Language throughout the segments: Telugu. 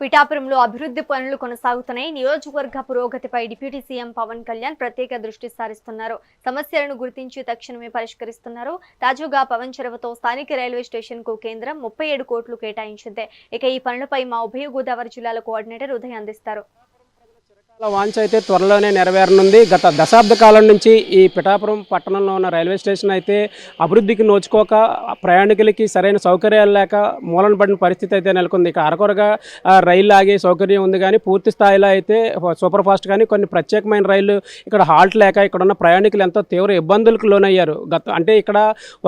పిఠాపురంలో అభివృద్ధి పనులు కొనసాగుతున్నాయి. నియోజకవర్గ పురోగతిపై డిప్యూటీ సీఎం పవన్ కళ్యాణ్ ప్రత్యేక దృష్టి సారిస్తున్నారు. సమస్యలను గుర్తించి తక్షణమే పరిష్కరిస్తున్నారు. తాజాగా పవన్ చొరవతో స్థానిక రైల్వే స్టేషన్ కు కేంద్రం 37 కోట్లు కేటాయించింది. ఇక ఈ పనులపై మా ఉభయ గోదావరి జిల్లాల కోఆర్డినేటర్ ఉదయ్ అందిస్తారు. వాంఛ అయితే త్వరలోనే నెరవేరనుంది. గత దశాబ్ద కాలం నుంచి ఈ పిఠాపురం పట్టణంలో ఉన్న రైల్వే స్టేషన్ అయితే అభివృద్ధికి నోచుకోక ప్రయాణికులకి సరైన సౌకర్యాలు లేక మూలన పడిన పరిస్థితి అయితే నెలకొంది. ఇక అరకొరగా రైలు ఆగే సౌకర్యం ఉంది, కానీ పూర్తి స్థాయిలో అయితే సూపర్ ఫాస్ట్ కానీ కొన్ని ప్రత్యేకమైన రైళ్లు ఇక్కడ హాల్ట్ లేక ఇక్కడ ఉన్న ప్రయాణికులు ఎంతో తీవ్ర ఇబ్బందులకు లోనయ్యారు. అంటే ఇక్కడ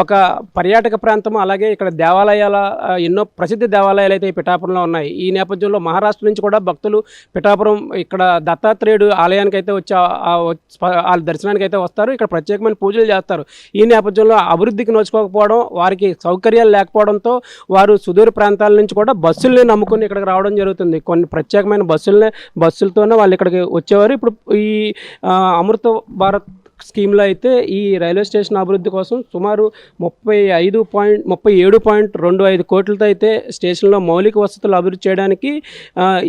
ఒక పర్యాటక ప్రాంతం, అలాగే ఇక్కడ దేవాలయాల ఎన్నో ప్రసిద్ధ దేవాలయాలు అయితే ఈ పిఠాపురంలో ఉన్నాయి. ఈ నేపథ్యంలో మహారాష్ట్ర నుంచి కూడా భక్తులు పిఠాపురం ఇక్కడ దత్తాత్రేయుడు ఆలయానికి అయితే వచ్చి వాళ్ళ దర్శనానికి అయితే వస్తారు. ఇక్కడ ప్రత్యేకమైన పూజలు చేస్తారు. ఈ నేపథ్యంలో అభివృద్ధికి నోచుకోకపోవడం, వారికి సౌకర్యాలు లేకపోవడంతో వారు సుదూర ప్రాంతాల నుంచి కూడా బస్సుల్ని నమ్ముకుని ఇక్కడికి రావడం జరుగుతుంది. కొన్ని ప్రత్యేకమైన బస్సులతోనే వాళ్ళు ఇక్కడికి వచ్చేవారు. ఇప్పుడు ఈ అమృత భారత్ స్కీమ్లో అయితే ఈ రైల్వే స్టేషన్ అభివృద్ధి కోసం సుమారు 37.25 కోట్లతో అయితే స్టేషన్లో మౌలిక వసతులు అభివృద్ధి చేయడానికి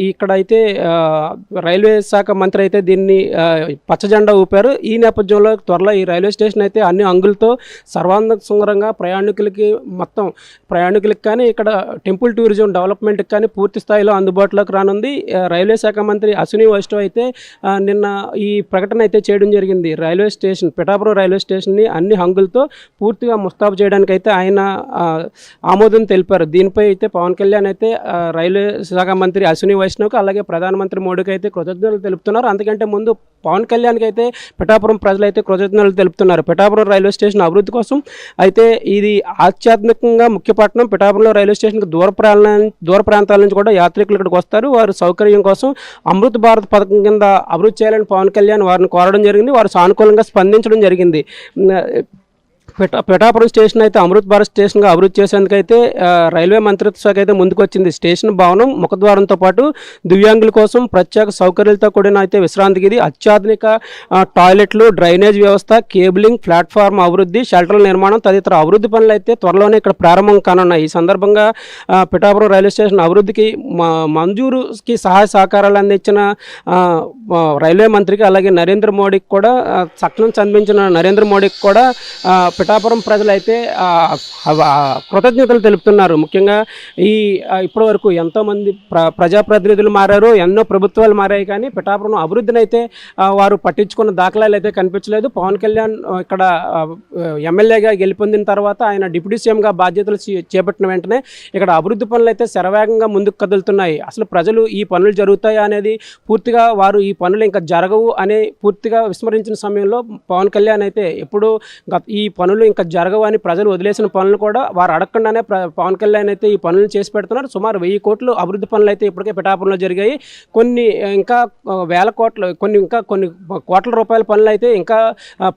ఇక్కడైతే రైల్వే శాఖ మంత్రి అయితే దీన్ని పచ్చజెండా ఊపారు. ఈ నేపథ్యంలో త్వరలో ఈ రైల్వే స్టేషన్ అయితే అన్ని అంగులతో సర్వాంగ సుందరంగా ప్రయాణికులకి కానీ ఇక్కడ టెంపుల్ టూరిజం డెవలప్మెంట్కి కానీ పూర్తి స్థాయిలో అందుబాటులోకి రానుంది. రైల్వే శాఖ మంత్రి అశ్విని వైష్ణవ్ అయితే నిన్న ఈ ప్రకటన అయితే చేయడం జరిగింది. పిఠాపురం రైల్వే స్టేషన్ని అన్ని హంగులతో పూర్తిగా ముస్తాబు చేయడానికి అయితే ఆయన ఆమోదం తెలిపారు. దీనిపై అయితే పవన్ కళ్యాణ్ అయితే రైల్వే శాఖ మంత్రి అశ్విని వైష్ణవ్కి, అలాగే ప్రధానమంత్రి మోడీకి అయితే కృతజ్ఞతలు తెలుపుతున్నారు. అందుకంటే ముందు పవన్ కళ్యాణ్కి అయితే పిఠాపురం ప్రజలైతే కృతజ్ఞతలు తెలుపుతున్నారు. పిఠాపురం రైల్వే స్టేషన్ అభివృద్ధి కోసం అయితే ఇది ఆధ్యాత్మికంగా ముఖ్య పట్టణం. పిఠాపురంలో రైల్వే స్టేషన్కి దూర ప్రాంతాల నుంచి కూడా యాత్రికులు ఇక్కడికి వస్తారు. వారి సౌకర్యం కోసం అమృత్ భారత్ పథకం కింద అభివృద్ధి చేయాలని పవన్ కళ్యాణ్ వారిని కోరడం జరిగింది. వారు సానుకూలంగా స్పందించడం జరిగింది. పిఠాపురం స్టేషన్ అయితే అమృత్ భారత్ స్టేషన్గా అభివృద్ధి చేసేందుకైతే రైల్వే మంత్రిత్వ శాఖ అయితే ముందుకు వచ్చింది. స్టేషన్ భవనం, ముఖద్వారంతో పాటు దివ్యాంగుల కోసం ప్రత్యేక సౌకర్యాలతో కూడిన అయితే విశ్రాంతి గది, అత్యాధునిక టాయిలెట్లు, డ్రైనేజ్ వ్యవస్థ, కేబులింగ్, ప్లాట్ఫామ్ అభివృద్ధి, షెల్టర్ల నిర్మాణం తదితర అభివృద్ధి పనులు అయితే త్వరలోనే ఇక్కడ ప్రారంభం కానున్నాయి. ఈ సందర్భంగా పిఠాపురం రైల్వే స్టేషన్ అభివృద్ధికి మంజూరుకి సహాయ సహకారాలు అందించిన రైల్వే మంత్రికి, అలాగే నరేంద్ర మోడీకి కూడా సక్షణం చందించిన నరేంద్ర మోడీకి కూడా పిఠాపురం ప్రజలైతే కృతజ్ఞతలు తెలుపుతున్నారు. ముఖ్యంగా ఇప్పటి వరకు ఎంతోమంది ప్రజాప్రతినిధులు మారారు, ఎన్నో ప్రభుత్వాలు మారాయి, కానీ పిఠాపురం అభివృద్ధిని అయితే వారు పట్టించుకున్న దాఖలాలు అయితే కనిపించలేదు. పవన్ కళ్యాణ్ ఇక్కడ ఎమ్మెల్యేగా గెలుపొందిన తర్వాత ఆయన డిప్యూటీ సీఎంగా బాధ్యతలు చేపట్టిన వెంటనే ఇక్కడ అభివృద్ధి పనులు అయితే శరవేగంగా ముందుకు కదులుతున్నాయి. అసలు ప్రజలు ఈ పనులు జరుగుతాయా అనేది పూర్తిగా వారు ఈ పనులు ఇంకా జరగవు అనే పూర్తిగా విస్మరించిన సమయంలో పవన్ కళ్యాణ్ అయితే ఎప్పుడు ఈ పనులు ఇంకా జరగవు అని ప్రజలు వదిలేసిన పనులు కూడా వారు అడగకుండానే పవన్ కళ్యాణ్ అయితే ఈ పనులు చేసి పెడుతున్నారు. సుమారు 1000 కోట్లు అభివృద్ధి పనులు అయితే ఇప్పటికే పిఠాపురంలో జరిగాయి. కొన్ని కోట్ల రూపాయల పనులు అయితే ఇంకా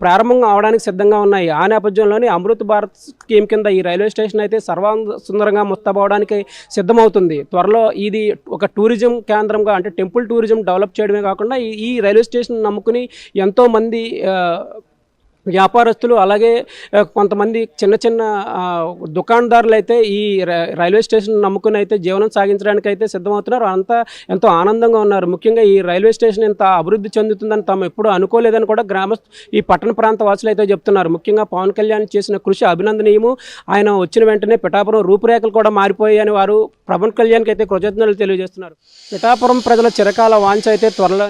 ప్రారంభంగా అవడానికి సిద్ధంగా ఉన్నాయి. ఆ నేపథ్యంలోనే అమృత్ భారత్ స్కీమ్ కింద ఈ రైల్వే స్టేషన్ అయితే సర్వాంగ సుందరంగా ముస్తాబవడానికి సిద్ధమవుతుంది. త్వరలో ఇది ఒక టూరిజం కేంద్రంగా, అంటే టెంపుల్ టూరిజం డెవలప్ చేయడమే కాకుండా ఈ రైల్వే స్టేషన్ నమ్ముకుని ఎంతోమంది వ్యాపారస్తులు, అలాగే కొంతమంది చిన్న దుకాణదారులు అయితే ఈ రైల్వే స్టేషన్ నమ్ముకుని అయితే జీవనం సాగించడానికి అయితే సిద్ధమవుతున్నారు. అంతా ఎంతో ఆనందంగా ఉన్నారు. ముఖ్యంగా ఈ రైల్వే స్టేషన్ ఇంత అభివృద్ధి చెందుతుందని తాము ఎప్పుడూ అనుకోలేదని కూడా ఈ పట్టణ ప్రాంత వాసులు అయితే చెప్తున్నారు. ముఖ్యంగా పవన్ కళ్యాణ్ చేసిన కృషి అభినందనీయము. ఆయన వచ్చిన వెంటనే పిఠాపురం రూపురేఖలు కూడా మారిపోయాయని వారు పవన్ కళ్యాణ్కి అయితే కృతజ్ఞతలు తెలియజేస్తున్నారు. పిఠాపురం ప్రజల చిరకాల వాంఛ అయితే త్వరలో